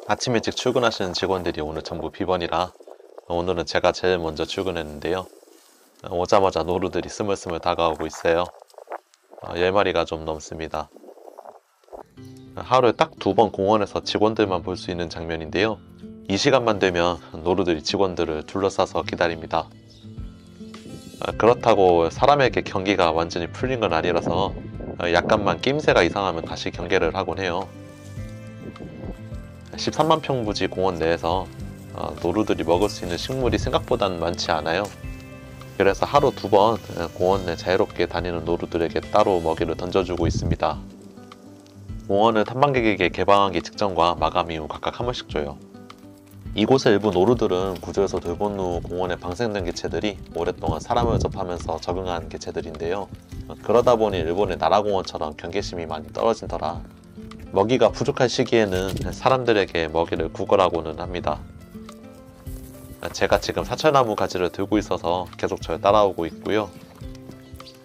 아침 일찍 출근하시는 직원들이 오늘 전부 비번이라 오늘은 제가 제일 먼저 출근했는데요. 오자마자 노루들이 스물스물 다가오고 있어요. 10마리가 좀 넘습니다. 하루에 딱 2번 공원에서 직원들만 볼 수 있는 장면인데요. 이 시간만 되면 노루들이 직원들을 둘러싸서 기다립니다. 그렇다고 사람에게 경계가 완전히 풀린 건 아니라서 약간만 낌새가 이상하면 다시 경계를 하곤 해요. 13만 평 부지 공원 내에서 노루들이 먹을 수 있는 식물이 생각보다는 많지 않아요. 그래서 하루 2번 공원 내 자유롭게 다니는 노루들에게 따로 먹이를 던져주고 있습니다. 공원을 탐방객에게 개방하기 직전과 마감 이후 각각 한 번씩 줘요. 이곳의 일부 노루들은 구조에서 돌본 후 공원에 방생된 개체들이 오랫동안 사람을 접하면서 적응한 개체들인데요. 그러다 보니 일본의 나라공원처럼 경계심이 많이 떨어진 터라 먹이가 부족할 시기에는 사람들에게 먹이를 구걸하고는 합니다. 제가 지금 사철나무 가지를 들고 있어서 계속 절 따라오고 있고요.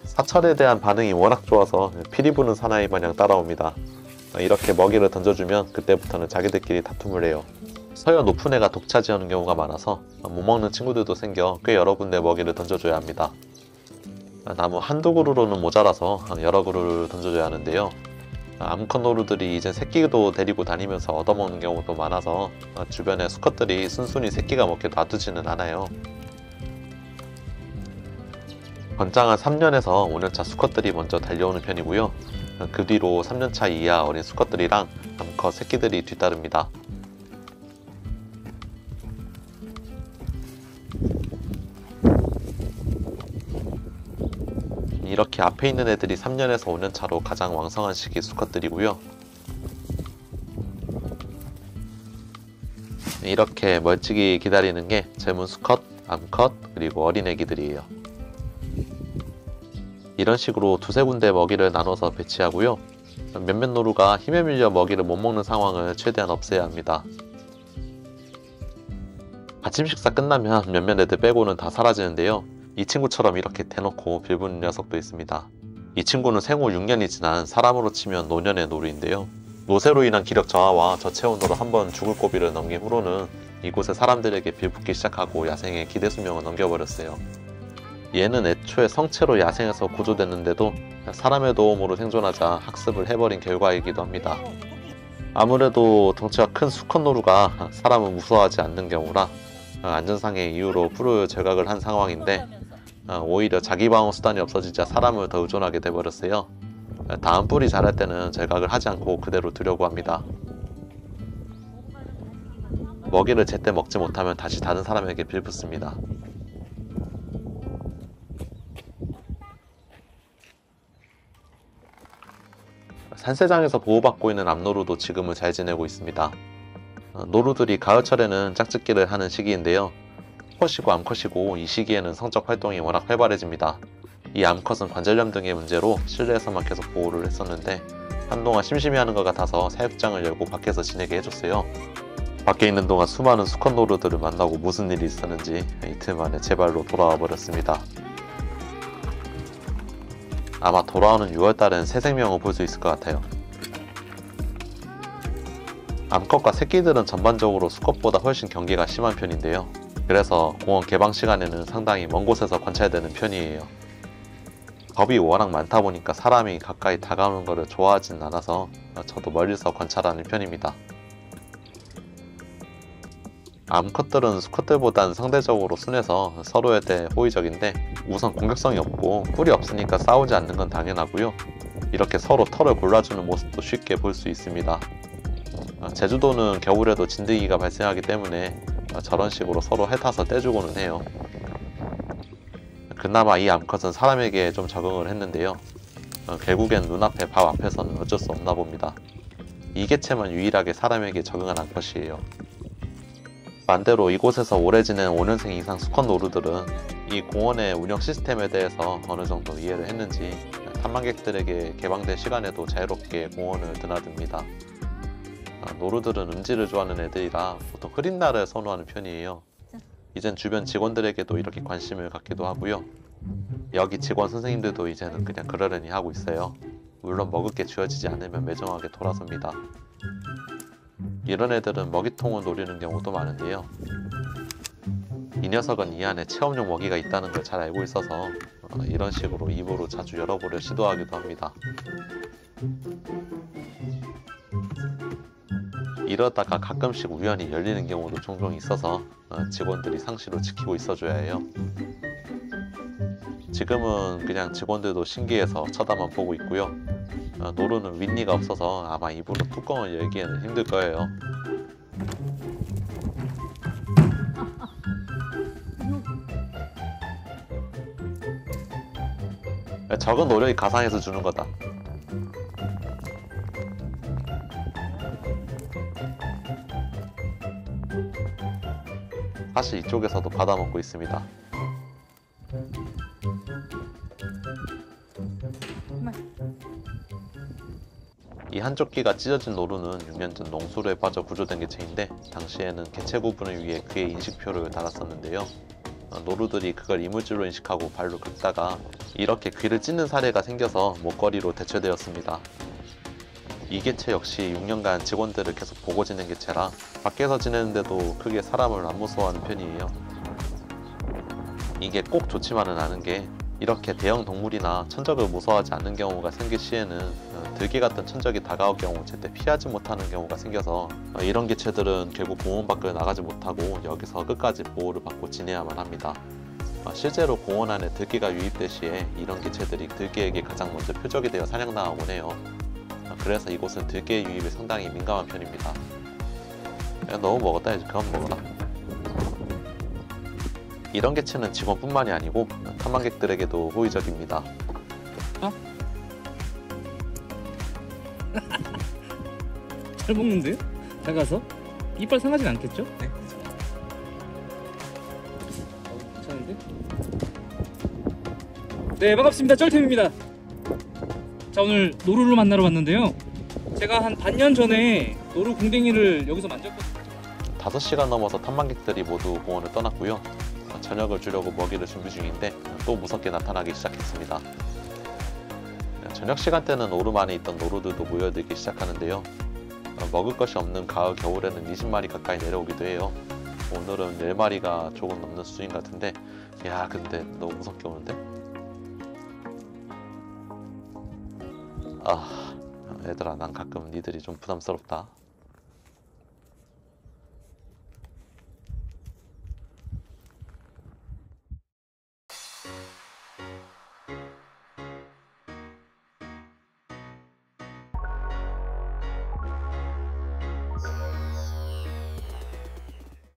사철에 대한 반응이 워낙 좋아서 피리 부는 사나이 마냥 따라옵니다. 이렇게 먹이를 던져주면 그때부터는 자기들끼리 다툼을 해요. 서열 높은 애가 독차지하는 경우가 많아서 못 먹는 친구들도 생겨 꽤 여러 군데 먹이를 던져줘야 합니다. 나무 한두 그루로는 모자라서 여러 그루를 던져줘야 하는데요. 암컷 노루들이 이제 새끼도 데리고 다니면서 얻어먹는 경우도 많아서 주변에 수컷들이 순순히 새끼가 먹게 놔두지는 않아요. 권장은 3년에서 5년차 수컷들이 먼저 달려오는 편이고요. 그 뒤로 3년차 이하 어린 수컷들이랑 암컷 새끼들이 뒤따릅니다. 이렇게 앞에 있는 애들이 3년에서 5년차로 가장 왕성한 시기 수컷들이고요. 이렇게 멀찍이 기다리는 게 젊은 수컷, 암컷, 그리고 어린 애기들이에요. 이런 식으로 두세 군데 먹이를 나눠서 배치하고요. 몇몇 노루가 힘에 밀려 먹이를 못 먹는 상황을 최대한 없애야 합니다. 아침 식사 끝나면 몇몇 애들 빼고는 다 사라지는데요. 이 친구처럼 이렇게 대놓고 빌부는 녀석도 있습니다. 이 친구는 생후 6년이 지난 사람으로 치면 노년의 노루인데요. 노쇠로 인한 기력 저하와 저체온으로 한번 죽을 고비를 넘긴 후로는 이곳의 사람들에게 빌붙기 시작하고 야생의 기대 수명을 넘겨버렸어요. 얘는 애초에 성체로 야생에서 구조됐는데도 사람의 도움으로 생존하자 학습을 해버린 결과이기도 합니다. 아무래도 덩치가 큰 수컷 노루가 사람을 무서워하지 않는 경우라 안전상의 이유로 풀을 제각을 한 상황인데 오히려 자기 방어 수단이 없어지자 사람을 더 의존하게 돼버렸어요. 다음 뿔이 자랄 때는 제각을 하지 않고 그대로 두려고 합니다. 먹이를 제때 먹지 못하면 다시 다른 사람에게 빌붙습니다. 산세장에서 보호받고 있는 암노루도 지금은 잘 지내고 있습니다. 노루들이 가을철에는 짝짓기를 하는 시기인데요. 수컷이고 암컷이고 이 시기에는 성적 활동이 워낙 활발해집니다. 이 암컷은 관절염 등의 문제로 실내에서만 계속 보호를 했었는데 한동안 심심해하는 것 같아서 사육장을 열고 밖에서 지내게 해줬어요. 밖에 있는 동안 수많은 수컷 노루들을 만나고 무슨 일이 있었는지 이틀 만에 제 발로 돌아와 버렸습니다. 아마 돌아오는 6월달엔 새 생명을 볼 수 있을 것 같아요. 암컷과 새끼들은 전반적으로 수컷보다 훨씬 경계가 심한 편인데요. 그래서 공원 개방 시간에는 상당히 먼 곳에서 관찰되는 편이에요. 겁이 워낙 많다 보니까 사람이 가까이 다가오는 것을 좋아하진 않아서 저도 멀리서 관찰하는 편입니다. 암컷들은 수컷들보단 상대적으로 순해서 서로에 대해 호의적인데 우선 공격성이 없고 뿔이 없으니까 싸우지 않는 건 당연하고요. 이렇게 서로 털을 골라주는 모습도 쉽게 볼 수 있습니다. 제주도는 겨울에도 진드기가 발생하기 때문에 저런 식으로 서로 핥아서 떼주고는 해요. 그나마 이 암컷은 사람에게 좀 적응을 했는데요. 결국엔 눈앞에 밥 앞에서는 어쩔 수 없나 봅니다. 이 개체만 유일하게 사람에게 적응한 암컷이에요. 반대로 이곳에서 오래 지낸 5년생 이상 수컷 노루들은 이 공원의 운영 시스템에 대해서 어느 정도 이해를 했는지 탐방객들에게 개방된 시간에도 자유롭게 공원을 드나듭니다. 노루들은 음지를 좋아하는 애들이라 보통 흐린 날을 선호하는 편이에요. 이젠 주변 직원들에게도 이렇게 관심을 갖기도 하고요. 여기 직원 선생님들도 이제는 그냥 그러려니 하고 있어요. 물론 먹을 게 주어지지 않으면 매정하게 돌아섭니다. 이런 애들은 먹이통을 노리는 경우도 많은데요. 이 녀석은 이 안에 체험용 먹이가 있다는 걸 잘 알고 있어서 이런 식으로 입으로 자주 열어보려 시도하기도 합니다. 이러다가 가끔씩 우연히 열리는 경우도 종종 있어서 직원들이 상시로 지키고 있어줘야 해요. 지금은 그냥 직원들도 신기해서 쳐다만 보고 있고요. 노루는 윗니가 없어서 아마 입으로 뚜껑을 열기에는 힘들 거예요. 저건 노력이 가상에서 주는 거다. 사실 이쪽에서도 받아먹고 있습니다. 이 한쪽 귀가 찢어진 노루는 6년 전 농수로에 빠져 구조된 개체인데 당시에는 개체 구분을 위해 귀에 인식표를 달았었는데요. 노루들이 그걸 이물질로 인식하고 발로 긁다가 이렇게 귀를 찢는 사례가 생겨서 목걸이로 대체되었습니다. 이 개체 역시 6년간 직원들을 계속 보고 지낸 개체라 밖에서 지내는데도 크게 사람을 안 무서워하는 편이에요. 이게 꼭 좋지만은 않은 게 이렇게 대형 동물이나 천적을 무서워하지 않는 경우가 생길 시에는 들개 같은 천적이 다가올 경우 제때 피하지 못하는 경우가 생겨서 이런 개체들은 결국 공원 밖을 나가지 못하고 여기서 끝까지 보호를 받고 지내야만 합니다. 실제로 공원 안에 들개가 유입될 시에 이런 개체들이 들개에게 가장 먼저 표적이 되어 사냥당하곤 해요. 그래서 이곳은 들개 유입에 상당히 민감한 편입니다. 야, 너무 먹었다. 이제 그만 먹어라. 이런 개체는 직원뿐만이 아니고 탐방객들에게도 호의적입니다. 잘 먹는데? 작아서? 이빨 상하진 않겠죠? 네. 괜찮은데? 네, 반갑습니다. 쩔템입니다. 자, 오늘 노루를 만나러 왔는데요. 제가 한 반년 전에 노루 궁뎅이를 여기서 만졌거든요. 5시간 넘어서 탐방객들이 모두 공원을 떠났고요. 저녁을 주려고 먹이를 준비 중인데 또 무섭게 나타나기 시작했습니다. 저녁 시간대는 오름 안에 있던 노루들도 모여들기 시작하는데요. 먹을 것이 없는 가을 겨울에는 20마리 가까이 내려오기도 해요. 오늘은 10마리가 조금 넘는 수준 같은데, 야, 근데 너무 무섭게 오는데? 얘들아, 난 가끔 니들이 좀 부담스럽다.